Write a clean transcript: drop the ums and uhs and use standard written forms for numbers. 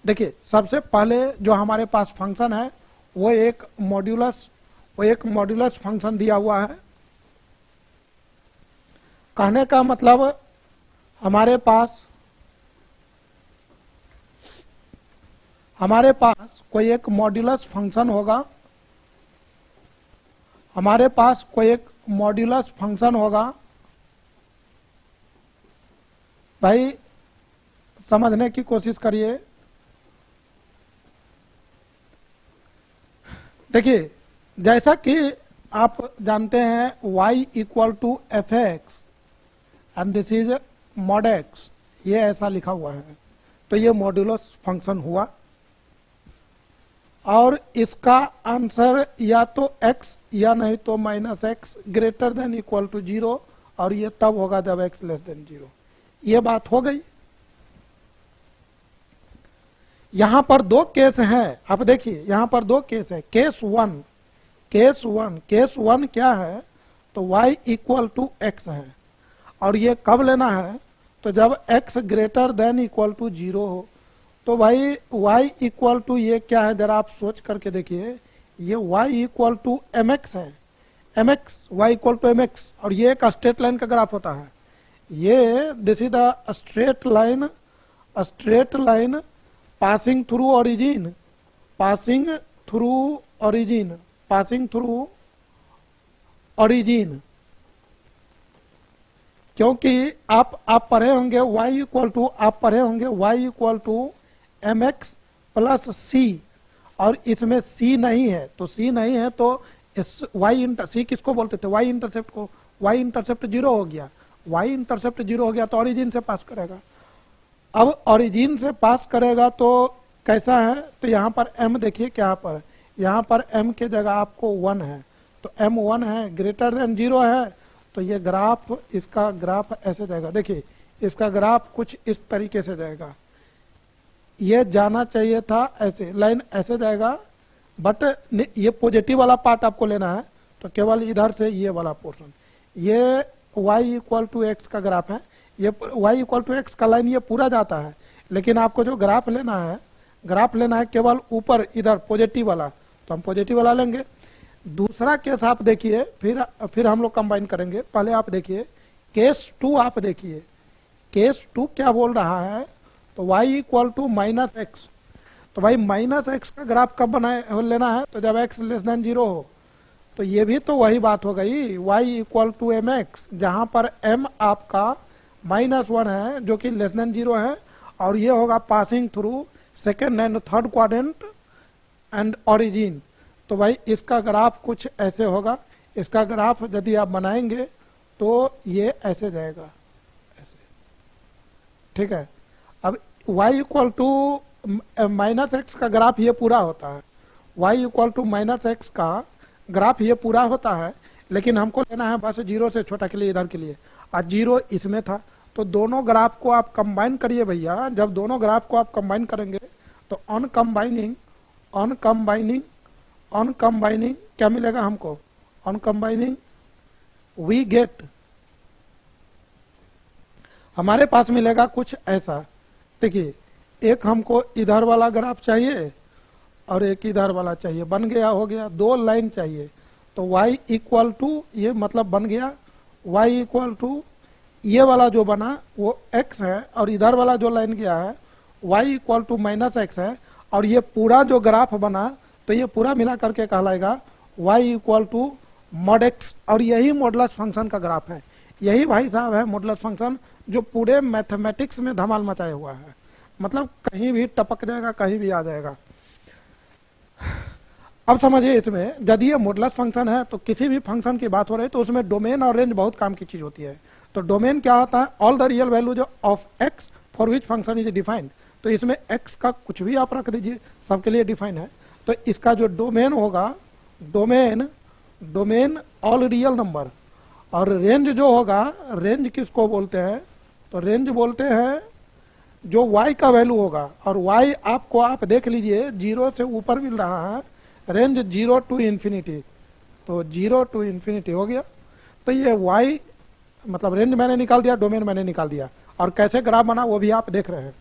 देखिए सबसे पहले जो हमारे पास फंक्शन है वो एक मॉड्यूलस फंक्शन दिया हुआ है। कहने का मतलब हमारे पास कोई एक मॉड्यूलस फंक्शन होगा, हमारे पास कोई एक मॉड्यूलस फंक्शन होगा। भाई समझने की कोशिश करिए। देखिए जैसा कि आप जानते हैं y equal to f x and this is mod x, ये ऐसा लिखा हुआ है, तो ये मॉड्यूलस फंक्शन हुआ और इसका आंसर या तो x या नहीं तो minus x greater than equal to 0, और ये तब होगा जब x लेस देन 0। ये बात हो गई। यहां पर दो केस हैं, आप देखिए यहां पर दो केस है। केस वन क्या है, तो y इक्वल टू एक्स है, और ये कब लेना है, तो जब x greater than equal to 0 हो। तो भाई y इक्वल टू ये क्या है, जरा आप सोच करके देखिए, ये y equal to M x है, y equal to M x, और ये एक स्ट्रेट लाइन का ग्राफ होता है। ये this is the straight line passing through origin, क्योंकि आप पढ़े होंगे y equal to M X plus C, और इसमें c नहीं है, तो c नहीं है तो c किसको बोलते थे, y इंटरसेप्ट को। y इंटरसेप्ट 0 हो गया, तो ओरिजिन से पास करेगा। अब ओरिजिन से पास करेगा तो कैसा है, तो यहाँ पर m देखिए क्या पर, यहाँ पर m के जगह आपको 1 है, तो m 1 है, ग्रेटर देन 0 है, तो ये ग्राफ, इसका ग्राफ ऐसे जाएगा। देखिए इसका ग्राफ कुछ इस तरीके से जाएगा, ये जाना चाहिए था ऐसे, लाइन ऐसे जाएगा, बट ये पॉजिटिव वाला पार्ट आपको लेना है, तो केवल इधर से ये वाला पोर्शन, ये y इक्वल टू एक्स का ग्राफ है, ये y इक्वल टू एक्स का लाइन ये पूरा जाता है, लेकिन आपको जो ग्राफ लेना है केवल ऊपर इधर पॉजिटिव वाला, तो हम पॉजिटिव वाला लेंगे। दूसरा केस आप देखिए, फिर हम लोग कंबाइन करेंगे। पहले आप देखिए केस 2, आप देखिए केस 2 क्या बोल रहा है, तो y equal to minus x, तो भाई माइनस एक्स का ग्राफ कब लेना है, तो जब x लेस देन 0 हो। तो ये भी तो वही बात हो गई, y equal to M x, जहां पर m आपका -1 है जो कि लेस देन 0 है, और ये होगा passing through second and third quadrant and origin. तो भाई इसका ग्राफ कुछ ऐसे होगा, इसका ग्राफ यदि आप बनाएंगे तो ये ऐसे जाएगा, ऐसे, ठीक है। अब y equal to minus x का ग्राफ ये पूरा होता है, y equal to minus x का ग्राफ ये पूरा होता है, लेकिन हमको लेना है बस 0 से छोटा के लिए, इधर के लिए, और 0 इसमें था। तो दोनों ग्राफ को आप कंबाइन करिए भैया, जब दोनों ग्राफ को आप कंबाइन करेंगे तो ऑन कंबाइनिंग क्या मिलेगा हमको, ऑन कंबाइनिंग वी गेट, हमारे पास मिलेगा कुछ ऐसा। देखिए एक हमको इधर वाला ग्राफ चाहिए और एक इधर वाला चाहिए, बन गया, हो गया, दो लाइन चाहिए। तो y इक्वल टू, ये मतलब बन गया y इक्वल टू, ये वाला जो बना वो x है, और इधर वाला जो लाइन गया है y equal to minus x है, और ये पूरा जो ग्राफ बना तो ये पूरा मिला करके कहलाएगा y equal to mod x, और यही मॉडुलस फंक्शन का ग्राफ है। यही भाई साहब है मॉडुलस फंक्शन, जो पूरे मैथमेटिक्स में धमाल मचाए हुआ है, मतलब कहीं भी टपक जाएगा, कहीं भी आ जाएगा। अब समझिए इसमें यदि ये मॉडुलस फंक्शन है तो किसी भी फंक्शन की बात हो रही है तो उसमें डोमेन और रेंज बहुत काम की चीज होती है। तो डोमेन क्या होता है, all the real values of x for which function is defined. तो इसमें एक्स का कुछ भी आप रख दीजिए, सबके लिए डिफाइन है। तो इसका जो डोमेन होगा, डोमेन ऑल रियल नंबर, और रेंज जो होगा, रेंज किसको बोलते हैं, तो रेंज बोलते हैं जो y का वैल्यू होगा, और y आपको आप देख लीजिए 0 से ऊपर मिल रहा है, रेंज 0 टू इन्फिनिटी, तो 0 टू इन्फिनिटी हो गया। तो ये y मतलब रेंज मैंने निकाल दिया, डोमेन मैंने निकाल दिया, और कैसे ग्राफ बना वो भी आप देख रहे हैं।